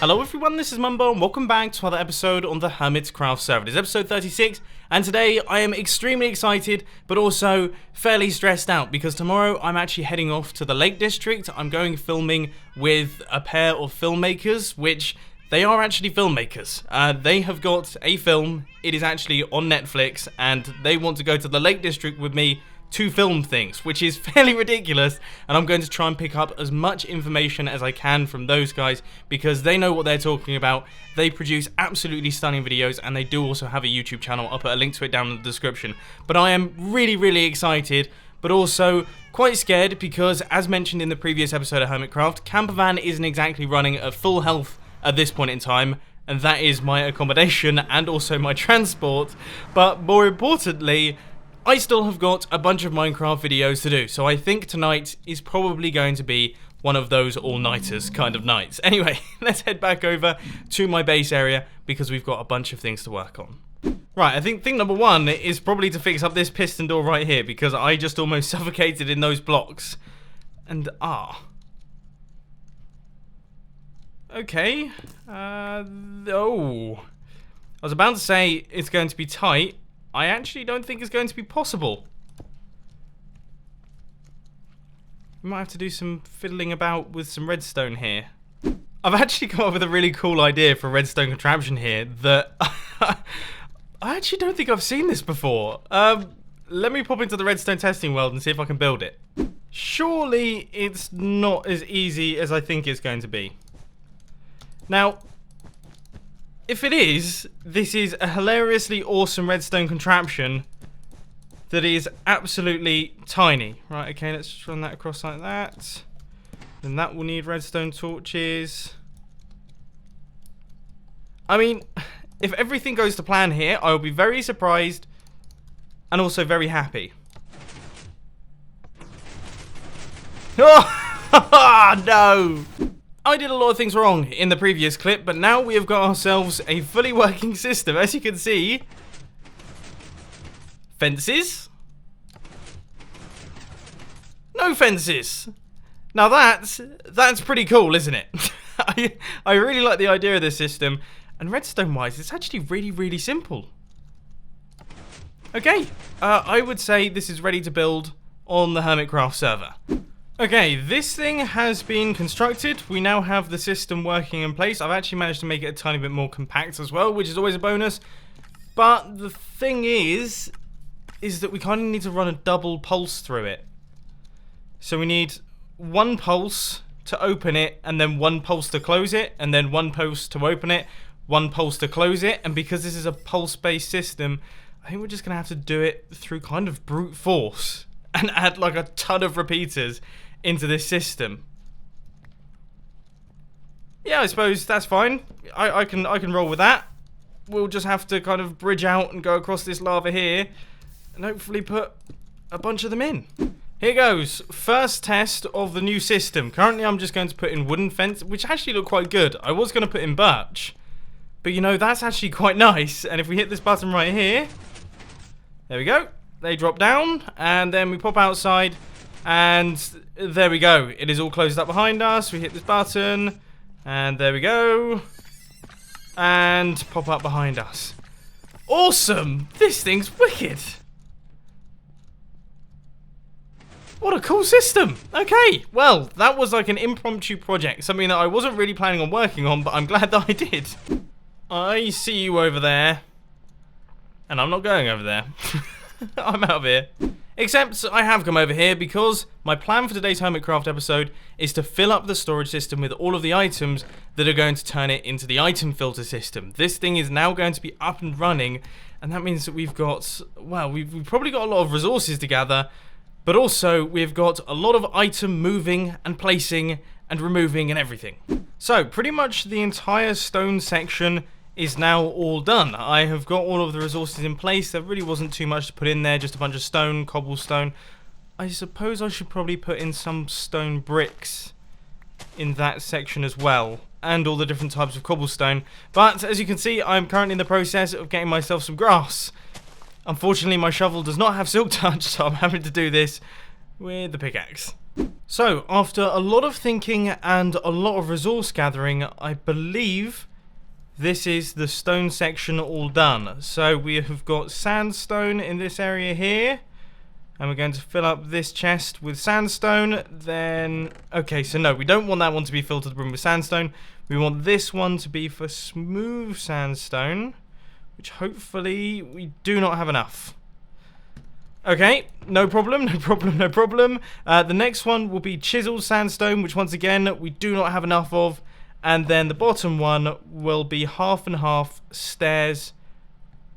Hello everyone, this is Mumbo and welcome back to another episode on the Hermitcraft server. It is episode 36 and today I am extremely excited but also fairly stressed out because tomorrow I'm actually heading off to the Lake District. I'm going filming with a pair of filmmakers, which they are actually filmmakers. They have got a film, it is actually on Netflix, and they want to go to the Lake District with me to film things, which is fairly ridiculous, and I'm going to try and pick up as much information as I can from those guys because they know what they're talking about. They produce absolutely stunning videos and they do also have a YouTube channel. I'll put a link to it down in the description. But I am really excited, but also quite scared because, as mentioned in the previous episode of Hermitcraft, Campervan isn't exactly running at full health at this point in time, and that is my accommodation and also my transport. But more importantly, I still have got a bunch of Minecraft videos to do, so I think tonight is probably going to be one of those all-nighters kind of nights. Anyway, let's head back over to my base area because we've got a bunch of things to work on. Right, I think thing number one is probably to fix up this piston door right here because I just almost suffocated in those blocks. And okay. Oh. I was about to say it's going to be tight. I actually don't think it's going to be possible. We might have to do some fiddling about with some redstone here. I've actually come up with a really cool idea for a redstone contraption here that I actually don't think I've seen this before. Let me pop into the redstone testing world and see if I can build it. Surely it's not as easy as I think it's going to be. Now, if it is, this is a hilariously awesome redstone contraption that is absolutely tiny. Right, okay, let's just run that across like that. Then that will need redstone torches. I mean, if everything goes to plan here, I will be very surprised and also very happy. Oh, no! I did a lot of things wrong in the previous clip, but now we have got ourselves a fully working system. As you can see, fences, no fences. Now that's pretty cool, isn't it? I really like the idea of this system, and redstone wise, it's actually really simple. Okay, I would say this is ready to build on the Hermitcraft server. Okay, this thing has been constructed. We now have the system working in place. I've actually managed to make it a tiny bit more compact as well, which is always a bonus. But the thing is that we kind of need to run a double pulse through it. So we need one pulse to open it, and then one pulse to close it, and then one pulse to open it, one pulse to close it. And because this is a pulse-based system, I think we're just going to have to do it through kind of brute force and add like a ton of repeaters into this system. Yeah, I suppose that's fine. I can roll with that. We'll just have to kind of bridge out and go across this lava here and hopefully put a bunch of them in. Here goes. First test of the new system. Currently I'm just going to put in wooden fence, which actually look quite good. I was going to put in birch, but you know, that's actually quite nice. And if we hit this button right here, there we go. They drop down and then we pop outside. And there we go. It is all closed up behind us. We hit this button. And there we go. And pop up behind us. Awesome! This thing's wicked. What a cool system. Okay, well, that was like an impromptu project. Something that I wasn't really planning on working on, but I'm glad that I did. I see you over there. And I'm not going over there. I'm out of here. Except I have come over here because my plan for today's Hermitcraft episode is to fill up the storage system with all of the items that are going to turn it into the item filter system. This thing is now going to be up and running, and that means that we've got, well, we've probably got a lot of resources to gather, but also we've got a lot of item moving and placing and removing and everything. So pretty much the entire stone section is now all done. I have got all of the resources in place. There really wasn't too much to put in there, just a bunch of stone, cobblestone. I suppose I should probably put in some stone bricks in that section as well, and all the different types of cobblestone. But as you can see, I'm currently in the process of getting myself some grass. Unfortunately, my shovel does not have silk touch, so I'm having to do this with the pickaxe. So, after a lot of thinking and a lot of resource gathering, I believe this is the stone section all done. So we have got sandstone in this area here. And we're going to fill up this chest with sandstone. Then, okay, so no, we don't want that one to be filled to the brim with sandstone. We want this one to be for smooth sandstone, which hopefully we do not have enough. Okay, no problem, no problem, no problem. The next one will be chiseled sandstone, which once again, we do not have enough of. And then the bottom one will be half and half stairs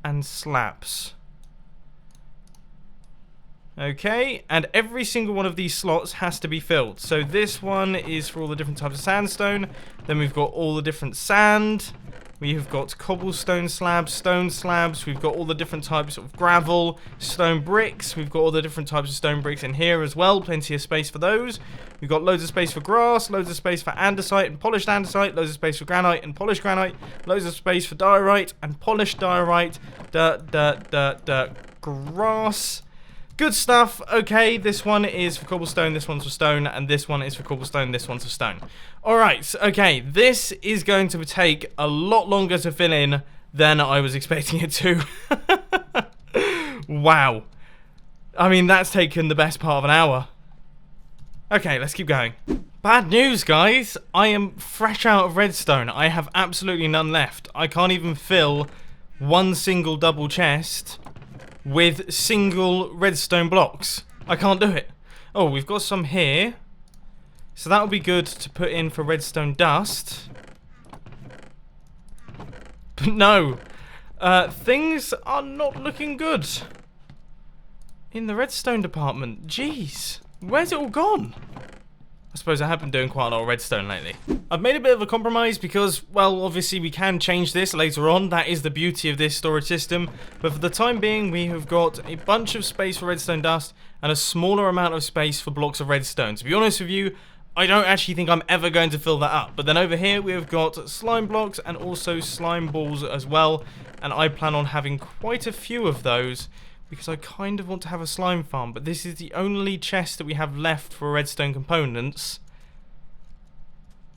and slabs. Okay, and every single one of these slots has to be filled. So this one is for all the different types of sandstone. Then we've got all the different sand. We have got cobblestone slabs, stone slabs. We've got all the different types of gravel, stone bricks. We've got all the different types of stone bricks in here as well. Plenty of space for those. We've got loads of space for grass, loads of space for andesite and polished andesite, loads of space for granite and polished granite, loads of space for diorite and polished diorite. Grass. Good stuff. Okay, this one is for cobblestone, this one's for stone, and this one is for cobblestone, this one's for stone. Alright, okay, this is going to take a lot longer to fill in than I was expecting it to. Wow. I mean, that's taken the best part of an hour. Okay, let's keep going. Bad news, guys. I am fresh out of redstone. I have absolutely none left. I can't even fill one single double chest with single redstone blocks. I can't do it. Oh, we've got some here. So that will be good to put in for redstone dust. But no. Things are not looking good in the redstone department. Jeez. Where's it all gone? I suppose I have been doing quite a lot of redstone lately. I've made a bit of a compromise because, well, obviously we can change this later on. That is the beauty of this storage system. But for the time being, we have got a bunch of space for redstone dust and a smaller amount of space for blocks of redstone. To be honest with you, I don't actually think I'm ever going to fill that up. But then over here, we have got slime blocks and also slime balls as well. And I plan on having quite a few of those, because I kind of want to have a slime farm, but this is the only chest that we have left for redstone components.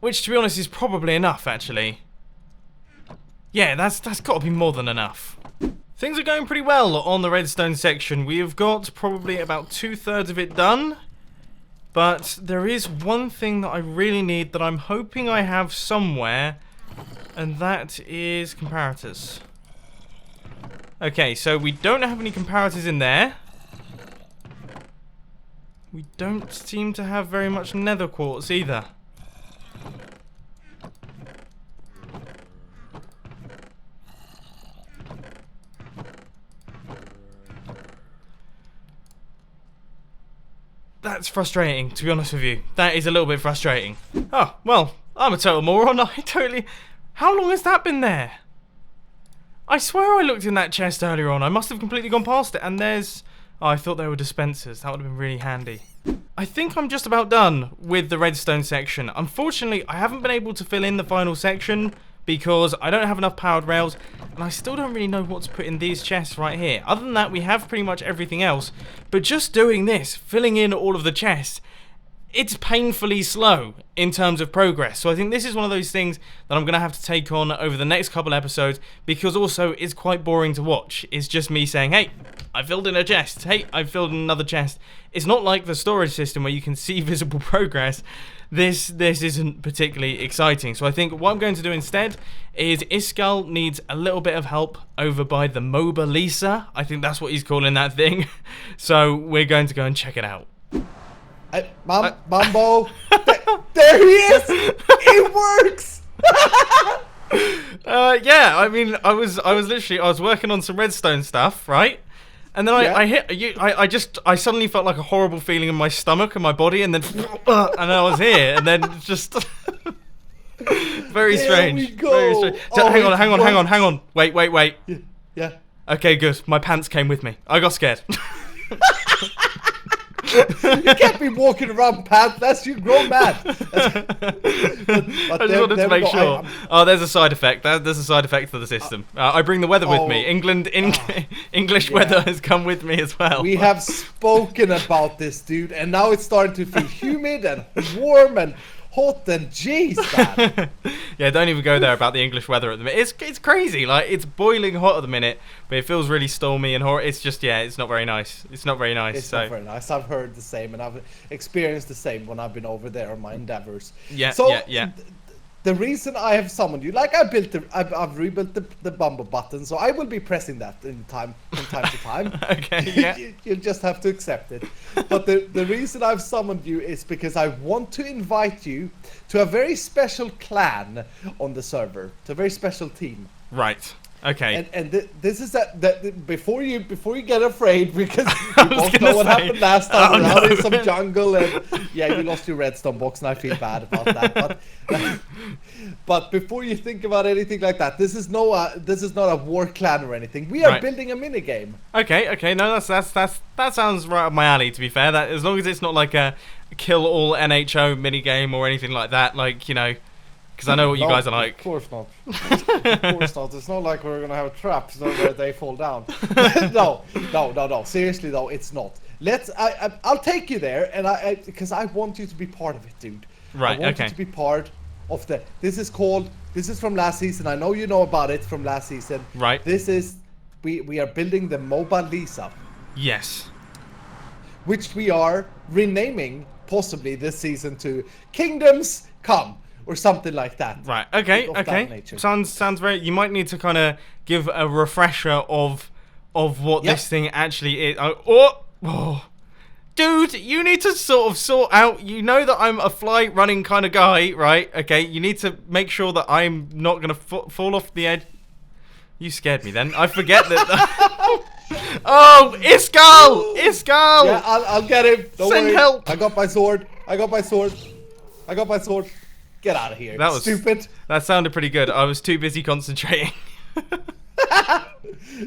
Which, to be honest, is probably enough, actually. Yeah, that's got to be more than enough. Things are going pretty well on the redstone section. We have got probably about 2/3 of it done. But there is one thing that I really need that I'm hoping I have somewhere, and that is comparators. Okay, so we don't have any comparators in there. We don't seem to have very much nether quartz either. That's frustrating, to be honest with you. That is a little bit frustrating. Oh, well, I'm a total moron. I totally... How long has that been there? I swear I looked in that chest earlier on. I must have completely gone past it. And there's... Oh, I thought they were dispensers. That would have been really handy. I think I'm just about done with the redstone section. Unfortunately, I haven't been able to fill in the final section because I don't have enough powered rails. And I still don't really know what to put in these chests right here. Other than that, we have pretty much everything else. But just doing this, filling in all of the chests, it's painfully slow in terms of progress. So I think this is one of those things that I'm going to have to take on over the next couple episodes, because also it's quite boring to watch. It's just me saying, hey, I filled in a chest. Hey, I filled in another chest. It's not like the storage system where you can see visible progress. This isn't particularly exciting. So I think what I'm going to do instead is Iskall needs a little bit of help over by the Mumbo Lisa. I think that's what he's calling that thing. So we're going to go and check it out. Mumbo, there he is! It works! Yeah, I mean, I was working on some redstone stuff, right? And then I suddenly felt like a horrible feeling in my stomach and my body, and then and I was here, and then just very strange. There we go. Very strange. Oh, hang on. Wait. Yeah. Okay, good. My pants came with me. I got scared. You can't be walking around pantless. You grow mad. I just wanted to make sure. There's a side effect. There's a side effect to the system. I bring the weather with me. English weather has come with me as well. We have spoken about this, dude, and now it's starting to feel humid and warm and hot and jeez, man. Yeah, don't even go there about the English weather at the minute. It's crazy. Like, it's boiling hot at the minute, but it feels really stormy and hot. It's just, it's not very nice. It's not very nice. It's not very nice. I've heard the same, and I've experienced the same when I've been over there on my endeavors. Yeah. The reason I have summoned you, like I've rebuilt the Mumbo button, so I will be pressing that from time to time. Okay, yeah. You just have to accept it. But the reason I've summoned you is because I want to invite you to a very special clan on the server, to a very special team. Right. Okay. And this is that before you get afraid, because you both know what happened last time. We're out in some jungle, and you lost your redstone box, and I feel bad about that. But before you think about anything like that, this is not a war clan or anything. We are building a minigame. Okay. No, that sounds right up my alley. To be fair, that as long as it's not like a kill all NHO minigame or anything like that, like, you know. Because I know what you guys are like. Of course not. Of course not. It's not like we're going to have traps where they fall down. No. Seriously, though, it's not. I'll take you there, and because I want you to be part of it, dude. Right, I want you to be part of this is from last season. I know you know about it from last season. Right. We are building the Mobile Lisa. Yes. Which we are renaming, possibly this season, to Kingdoms Come. Or something like that. Right. Okay. Sounds very. You might need to kind of give a refresher of what this thing actually is. Oh, dude, you need to sort out. You know that I'm a fly running kind of guy, right? Okay. You need to make sure that I'm not gonna fall off the edge. You scared me. Then I forget that. Oh, Iskall! Yeah, I'll get him. Don't Send worry. help! I got my sword. Get out of here. That was stupid. That sounded pretty good. I was too busy concentrating.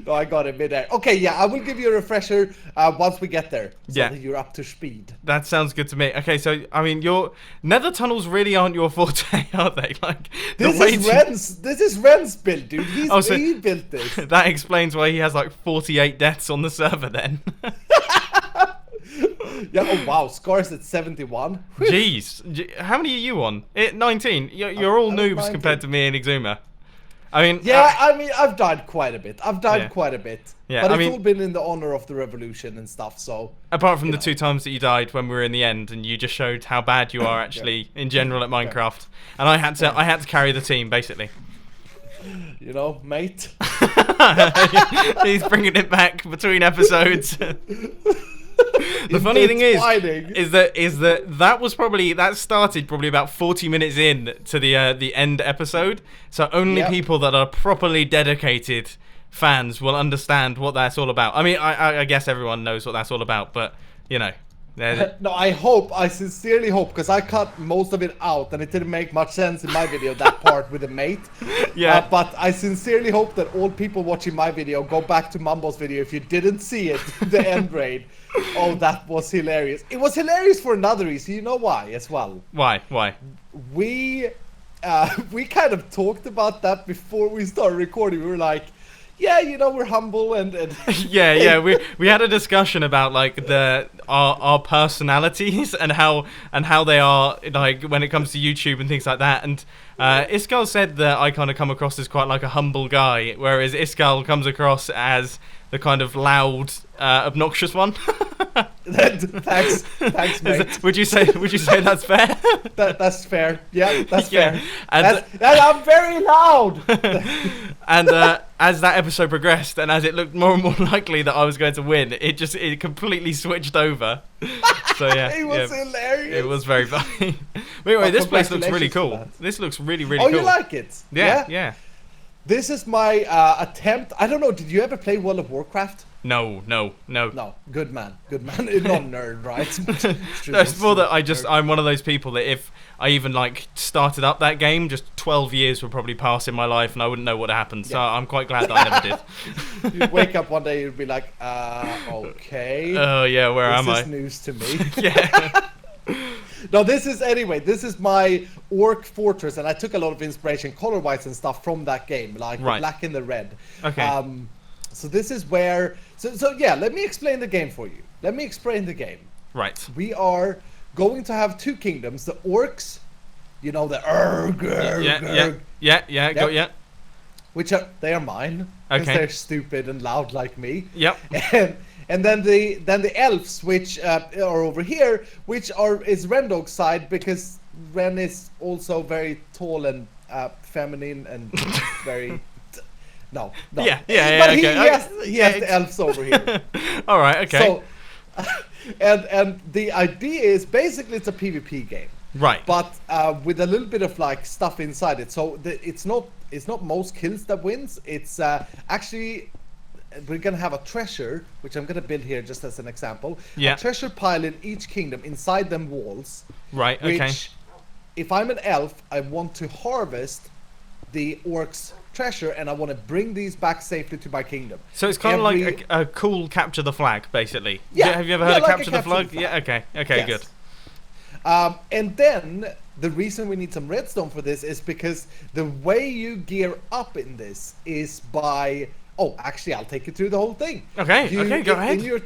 No, I got it midair. Okay, I will give you a refresher once we get there. So that you're up to speed. That sounds good to me. Okay, so I mean, your nether tunnels really aren't your forte, are they? Like this is Ren's build, dude. He built this. That explains why he has like 48 deaths on the server then. Yeah. Oh wow, scars at 71. Jeez, how many are you on? 19. You're all noobs 19. compared to me and Exuma. I mean, I've died quite a bit. Yeah, but it's all been in the honor of the revolution and stuff. So apart from the 2 times that you died when we were in the end, and you just showed how bad you are actually in general at Minecraft, and I had to carry the team basically. You know, mate. He's bringing it back between episodes. The funny thing is that started probably about 40 minutes in to the end episode. So only people that are properly dedicated fans will understand what that's all about. I mean, I guess everyone knows what that's all about, but you know. No, I sincerely hope, because I cut most of it out and it didn't make much sense in my video, that part with the mate. Yeah. But I sincerely hope that all people watching my video go back to Mumbo's video if you didn't see it, the end raid. Oh, that was hilarious. It was hilarious for another reason. You know why as well? Why? We kind of talked about that before we started recording. We were like, yeah, you know, we're humble and yeah. We had a discussion about like our personalities and how they are like when it comes to YouTube and things like that. And Iskall said that I kind of come across as quite like a humble guy, whereas Iskall comes across as the kind of loud, obnoxious one. Thanks, mate. Would you say that's fair? That's fair. Yeah, that's fair. And I'm very loud. And as that episode progressed, and as it looked more and more likely that I was going to win, it completely switched over. So yeah, it was hilarious. It was very funny. But anyway, this place looks really cool. This looks really cool. Oh, you like it? Yeah. This is my attempt. I don't know. Did you ever play World of Warcraft? No. No, good man. Not nerd, right? No, it's more that I'm one of those people that if I even like started up that game, just 12 years would probably pass in my life and I wouldn't know what happened. So I'm quite glad that I never did. You'd wake up one day, you'd be like, okay. Oh yeah, where am I? This is news to me. Yeah. No, this is my Orc Fortress, and I took a lot of inspiration color-wise and stuff from that game, like the black and the red. Okay. So this is where. So yeah, let me explain the game for you. Let me explain the game. Right. We are going to have two kingdoms: the orcs, you know, the yeah. Which are mine. Okay. Because they're stupid and loud like me. Yep. And then the elves, which are over here, which is Rendog's side, because Ren is also very tall and feminine and very. No. Yeah. But Okay. he has the elves over here. All right. Okay. So, and the idea is basically it's a PvP game. Right. But with a little bit of like stuff inside it. So it's not most kills that wins. It's actually. We're gonna have a treasure, which I'm gonna build here just as an example. Yeah. A treasure pile in each kingdom inside them walls. Right. Which, Okay. if I'm an elf, I want to harvest the orcs' treasure, and I want to bring these back safely to my kingdom. So it's kind of like a cool capture the flag, basically. Yeah. Have you ever heard of like capture the flag? Yeah. Okay. Okay. Yes. Good. And then the reason we need some redstone for this is because the way you gear up in this is by. Oh, actually, I'll take you through the whole thing. Okay. Go ahead.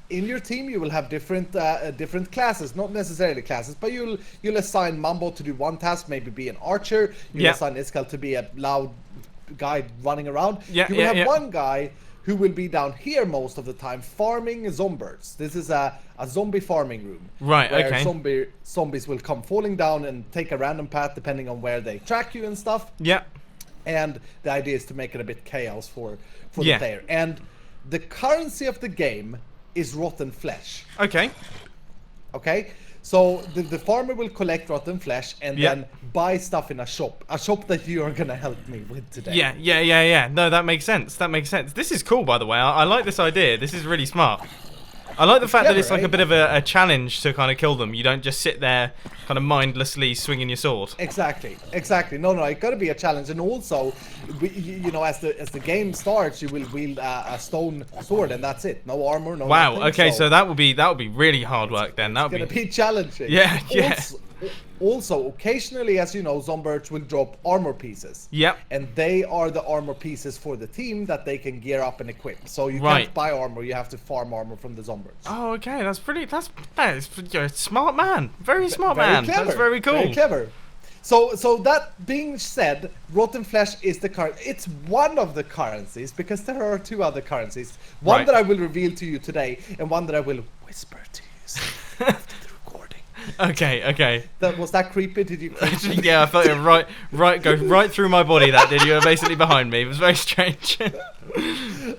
In your team, you will have different classes, not necessarily classes, but you'll assign Mumbo to do one task, maybe be an archer. You'll assign Iskal to be a loud guy running around. You will have one guy who will be down here most of the time farming zombies. This is a zombie farming room. Right. Where Okay. Zombies will come falling down and take a random path depending on where they track you and stuff. Yeah. And the idea is to make it a bit chaos for the player. And the currency of the game is rotten flesh. Okay. Okay? So the farmer will collect rotten flesh and then buy stuff in a shop that you are going to help me with today. Yeah. No, that makes sense. This is cool, by the way. I like this idea. This is really smart. I like the fact that it's like a bit of a challenge to kind of kill them. You don't just sit there kind of mindlessly swinging your sword. Exactly. No, it got to be a challenge. And also, as the game starts, you will wield a stone sword, and that's it. No armor, no. Wow. Nothing, Okay, so that would be really hard work then. That would be challenging. Yeah. Also, occasionally, as you know, zombies will drop armor pieces. Yep. And they are the armor pieces for the team that they can gear up and equip. So you can't buy armor; you have to farm armor from the zombies. Oh, okay. You're a smart man. Very smart man. Clever. That's very cool. Very clever. So that being said, rotten flesh is the currency. It's one of the currencies because there are two other currencies. One that I will reveal to you today, and one that I will whisper to you after the recording. Okay. Was that creepy? Did you? Yeah, I felt it go right through my body. That did. You were basically behind me. It was very strange.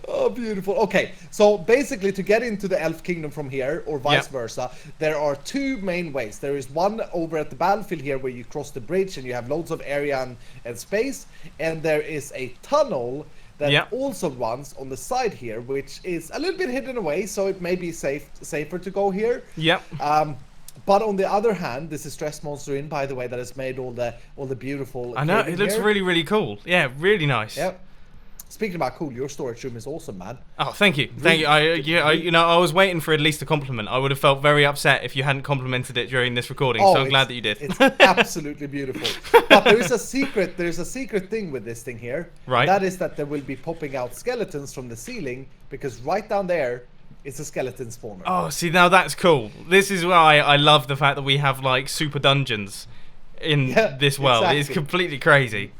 Oh, beautiful. Okay, so basically to get into the elf kingdom from here, or vice versa, there are two main ways. There is one over at the battlefield here where you cross the bridge and you have loads of area and space, and there is a tunnel that also runs on the side here, which is a little bit hidden away, so it may be safer to go here. Yep. But on the other hand, this is Stress Monster Inn, by the way, that has made all the beautiful. I know, it looks really cool. Yeah, really nice. Yep. Speaking about cool, your storage room is awesome, man. Oh, thank you. I was waiting for at least a compliment. I would have felt very upset if you hadn't complimented it during this recording. So I'm glad that you did. It's absolutely beautiful. But there's a secret thing with this thing here. Right. That is that there will be popping out skeletons from the ceiling, because right down there is a skeleton spawner. Oh, see, now that's cool. This is why I love the fact that we have like super dungeons in this world. Exactly. It's completely crazy.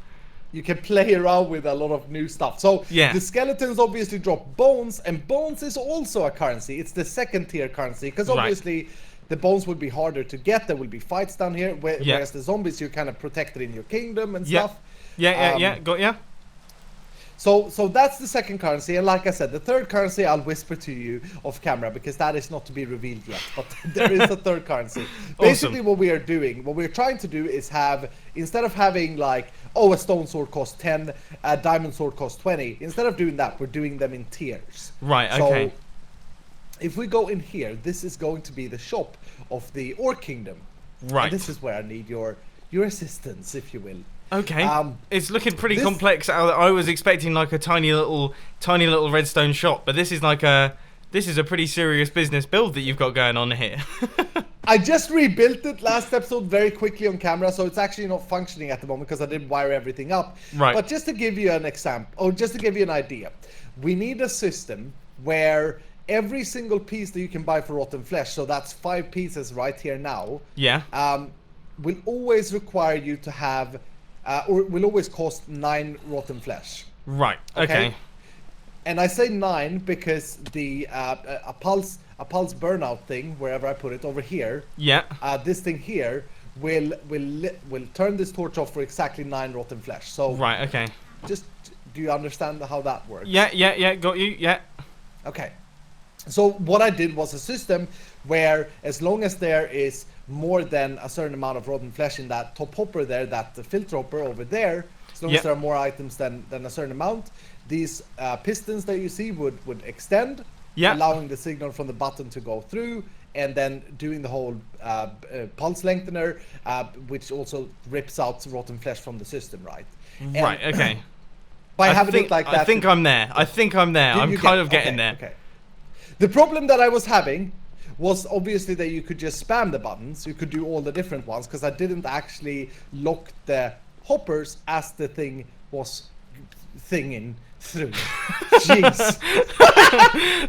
You can play around with a lot of new stuff. So the skeletons obviously drop bones, and bones is also a currency. It's the second tier currency, because obviously the bones will be harder to get. There will be fights down here, whereas the zombies, you're kind of protected in your kingdom and stuff. Got ya. So that's the second currency, and like I said, the third currency I'll whisper to you off camera because that is not to be revealed yet. But there is a third currency. Basically, what we're trying to do is have, instead of having like, oh, a stone sword costs 10, a diamond sword costs 20. Instead of doing that, we're doing them in tiers. Right. Okay. So if we go in here, this is going to be the shop of the Orc Kingdom. Right. And this is where I need your assistance, if you will. Okay. It's looking pretty complex. I was expecting like a tiny little redstone shop, but this is a pretty serious business build that you've got going on here. I just rebuilt it last episode very quickly on camera, so it's actually not functioning at the moment because I didn't wire everything up. Right. But just to give you an example, or just to give you an idea, we need a system where every single piece that you can buy for rotten flesh, so that's 5 pieces right here now. Yeah. Will always require you to have, or will always cost 9 rotten flesh. Right. Okay. And I say 9 because the a pulse burnout thing, wherever I put it over here. Yeah. This thing here will turn this torch off for exactly 9 rotten flesh. So right. Okay. Just do you understand how that works? Yeah. Got you. Yeah. Okay. So what I did was a system where as long as there is more than a certain amount of rotten flesh in that top hopper there, that filter hopper over there, as long as there are more items than a certain amount, these pistons that you see would extend, allowing the signal from the button to go through, and then doing the whole pulse lengthener, which also rips out rotten flesh from the system, right? Right, okay. By having it like that... I think I'm there. I'm kind of getting there. Okay. The problem that I was having was obviously that you could just spam the buttons. You could do all the different ones because I didn't actually lock the hoppers as the thing was thinging through. Jeez.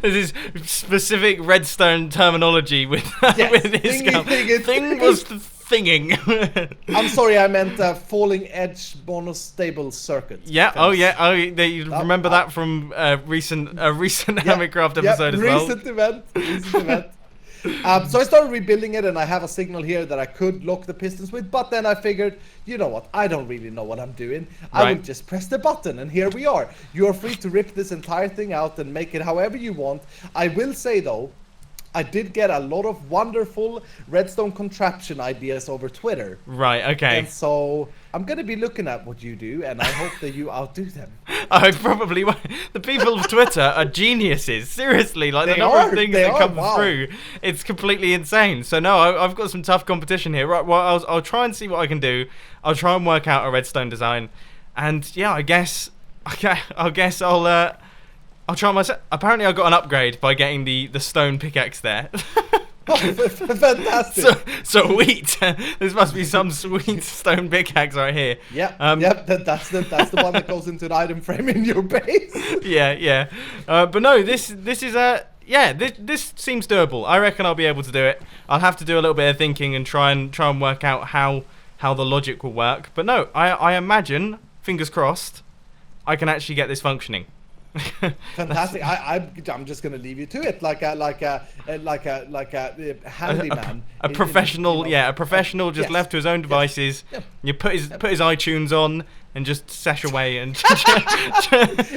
This is specific Redstone terminology with this guy. Thing was the thinging. I'm sorry, I meant falling edge monostable circuit. Yeah. Oh yeah. Oh, you remember that from recent Hermitcraft episode as well. Recent event. So I started rebuilding it, and I have a signal here that I could lock the pistons with, but then I figured, you know what, I don't really know what I'm doing. I will just press the button, and here we are. You're free to rip this entire thing out and make it however you want. I will say, though, I did get a lot of wonderful redstone contraption ideas over Twitter. Right, okay. And so I'm going to be looking at what you do, and I hope that you outdo them. I probably won't. The people of Twitter are geniuses. Seriously, like the number of things that come through, it's completely insane. So no, I've got some tough competition here. Right, well, I'll try and see what I can do. I'll try and work out a redstone design, and yeah, I guess I'll try myself. Apparently, I got an upgrade by getting the stone pickaxe there. Oh, fantastic! Sweet. This must be some sweet stone pickaxe right here. Yeah. That's the one that goes into an item frame in your base. Yeah. But no, this is a this seems doable. I reckon I'll be able to do it. I'll have to do a little bit of thinking and try and work out how the logic will work. But no, I imagine, fingers crossed, I can actually get this functioning. Fantastic! I'm just going to leave you to it, like a handyman, a professional, a professional just left to his own devices. Yes. You put his iTunes on and just sesh away and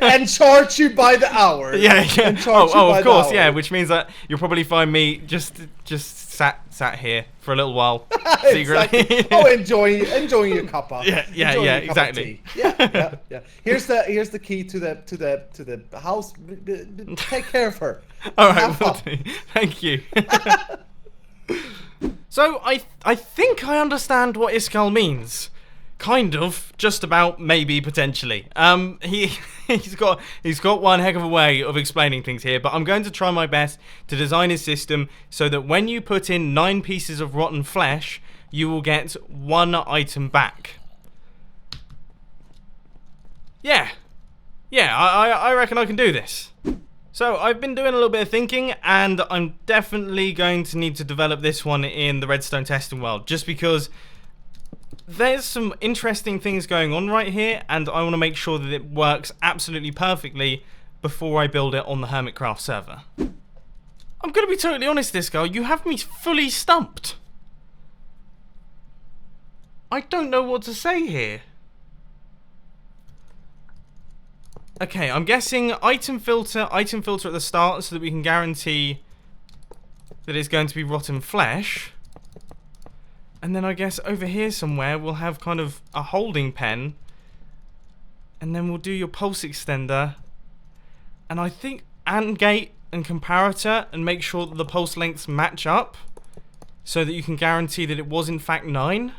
and charge you by the hour. Yeah. Oh, of course, yeah. Which means that you'll probably find me just sat here for a little while secretly. Exactly. Oh, enjoying your cuppa. Yeah, exactly. Yeah. Here's the key to the house. Take care of her. All right, will do. Thank you. So I think I understand what Iskal means. Kind of, just about, maybe, potentially. He's got one heck of a way of explaining things here, but I'm going to try my best to design his system so that when you put in 9 pieces of rotten flesh, you will get 1 item back. Yeah, I reckon I can do this. So I've been doing a little bit of thinking, and I'm definitely going to need to develop this one in the redstone testing world, just because there's some interesting things going on right here, and I want to make sure that it works absolutely perfectly before I build it on the Hermitcraft server. I'm going to be totally honest, this guy, you have me fully stumped. I don't know what to say here. Okay, I'm guessing item filter at the start so that we can guarantee that it's going to be rotten flesh. And then I guess over here somewhere we'll have kind of a holding pen. And then we'll do your pulse extender. And I think AND gate and comparator and make sure that the pulse lengths match up so that you can guarantee that it was in fact 9.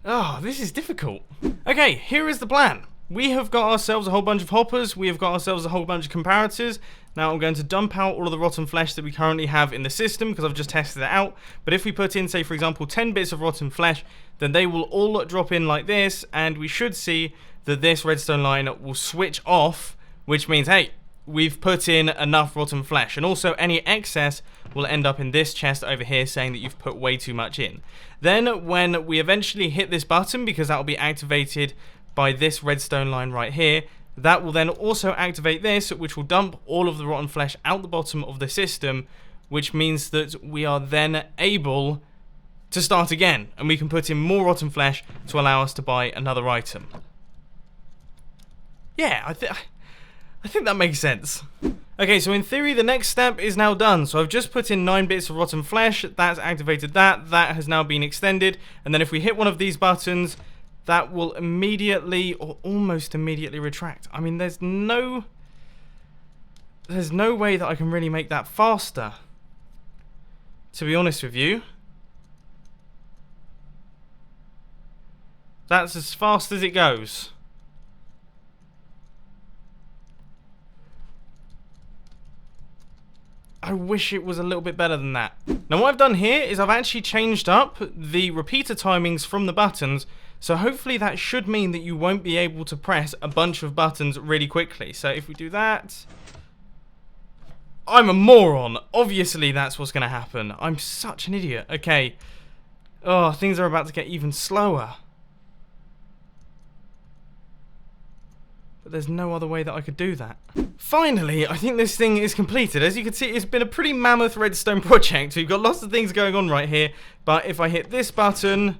Oh, this is difficult. Okay, here is the plan. We have got ourselves a whole bunch of hoppers. We have got ourselves a whole bunch of comparators. Now I'm going to dump out all of the rotten flesh that we currently have in the system because I've just tested it out. But if we put in, say, for example, 10 bits of rotten flesh, then they will all drop in like this, and we should see that this redstone line will switch off, which means, hey, we've put in enough rotten flesh. And also any excess will end up in this chest over here saying that you've put way too much in. Then when we eventually hit this button, because that will be activated by this redstone line right here, that will then also activate this, which will dump all of the rotten flesh out the bottom of the system, which means that we are then able to start again, and we can put in more rotten flesh to allow us to buy another item. Yeah, I think that makes sense. Okay, so in theory, the next step is now done. So I've just put in 9 bits of rotten flesh. That's activated that. That has now been extended. And then if we hit one of these buttons, that will immediately or almost immediately retract. I mean, there's no way that I can really make that faster, to be honest with you. That's as fast as it goes. I wish it was a little bit better than that. Now what I've done here is I've actually changed up the repeater timings from the buttons, so hopefully that should mean that you won't be able to press a bunch of buttons really quickly. So if we do that... I'm a moron. Obviously that's what's going to happen. I'm such an idiot. Okay. Oh, things are about to get even slower. But there's no other way that I could do that. Finally, I think this thing is completed. As you can see, it's been a pretty mammoth redstone project. We've got lots of things going on right here. But if I hit this button,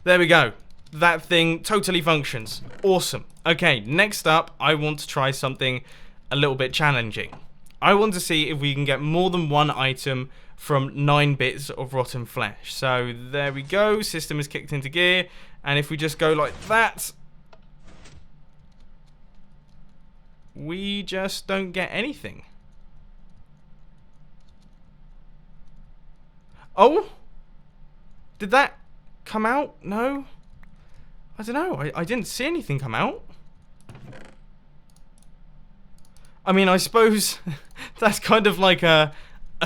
there we go. That thing totally functions. Awesome. Okay, next up, I want to try something a little bit challenging. I want to see if we can get more than one item from 9 bits of rotten flesh. So there we go. System is kicked into gear. And if we just go like that, we just don't get anything. Oh? Did that come out? No? I don't know. I didn't see anything come out. I mean, I suppose that's kind of like a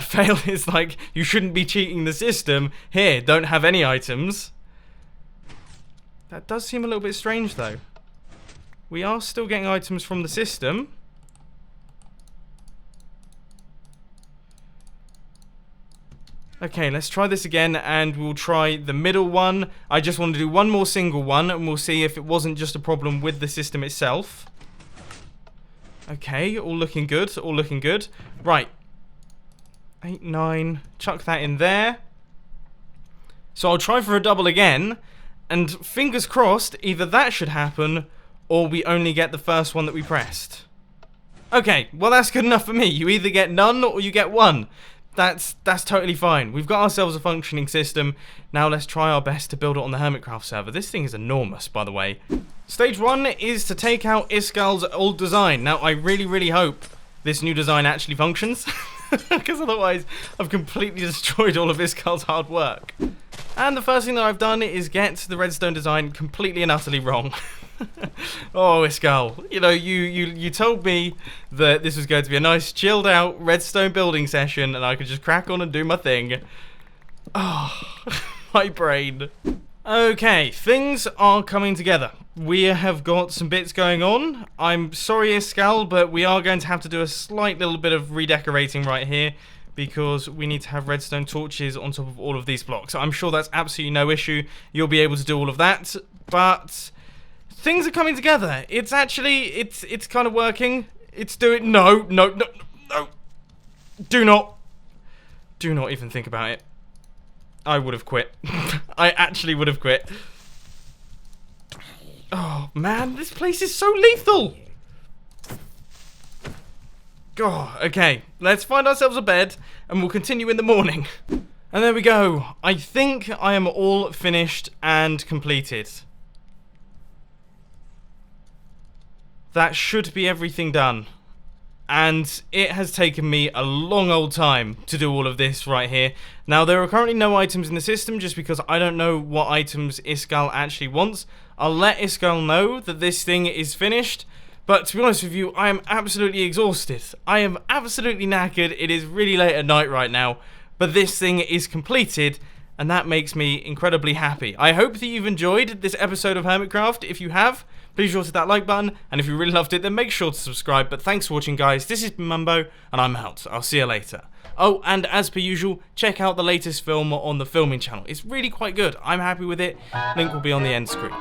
fail. It's like, you shouldn't be cheating the system. Here, don't have any items. That does seem a little bit strange, though. We are still getting items from the system. Okay, let's try this again, and we'll try the middle one. I just want to do one more single one, and we'll see if it wasn't just a problem with the system itself. Okay, all looking good, all looking good. Right. 8, 9, chuck that in there. So I'll try for a double again, and fingers crossed, either that should happen, or we only get the first one that we pressed. Okay, well that's good enough for me. You either get none or you get one. That's totally fine. We've got ourselves a functioning system. Now let's try our best to build it on the Hermitcraft server. This thing is enormous, by the way. Stage 1 is to take out Iskal's old design. Now I really hope this new design actually functions, because otherwise I've completely destroyed all of Iskal's hard work. And the first thing that I've done is get the redstone design completely and utterly wrong. Oh, Iskal, you know, you told me that this was going to be a nice chilled out redstone building session and I could just crack on and do my thing. Oh, my brain. Okay, things are coming together. We have got some bits going on. I'm sorry, Iskal, but we are going to have to do a slight little bit of redecorating right here, because we need to have redstone torches on top of all of these blocks. I'm sure that's absolutely no issue. You'll be able to do all of that, but things are coming together. It's actually, it's kind of working. It's doing, no. Do not even think about it. I would have quit. I actually would have quit. Oh, man, this place is so lethal. God, okay, let's find ourselves a bed and we'll continue in the morning. And there we go. I think I am all finished and completed. That should be everything done. And it has taken me a long old time to do all of this right here. Now, there are currently no items in the system just because I don't know what items Iskall actually wants. I'll let Iskall know that this thing is finished. But to be honest with you, I am absolutely exhausted. I am absolutely knackered. It is really late at night right now. But this thing is completed, and that makes me incredibly happy. I hope that you've enjoyed this episode of Hermitcraft. If you have, please sure to hit that like button. And if you really loved it, then make sure to subscribe. But thanks for watching, guys. This has been Mumbo, and I'm out. I'll see you later. Oh, and as per usual, check out the latest film on the filming channel. It's really quite good. I'm happy with it. Link will be on the end screen.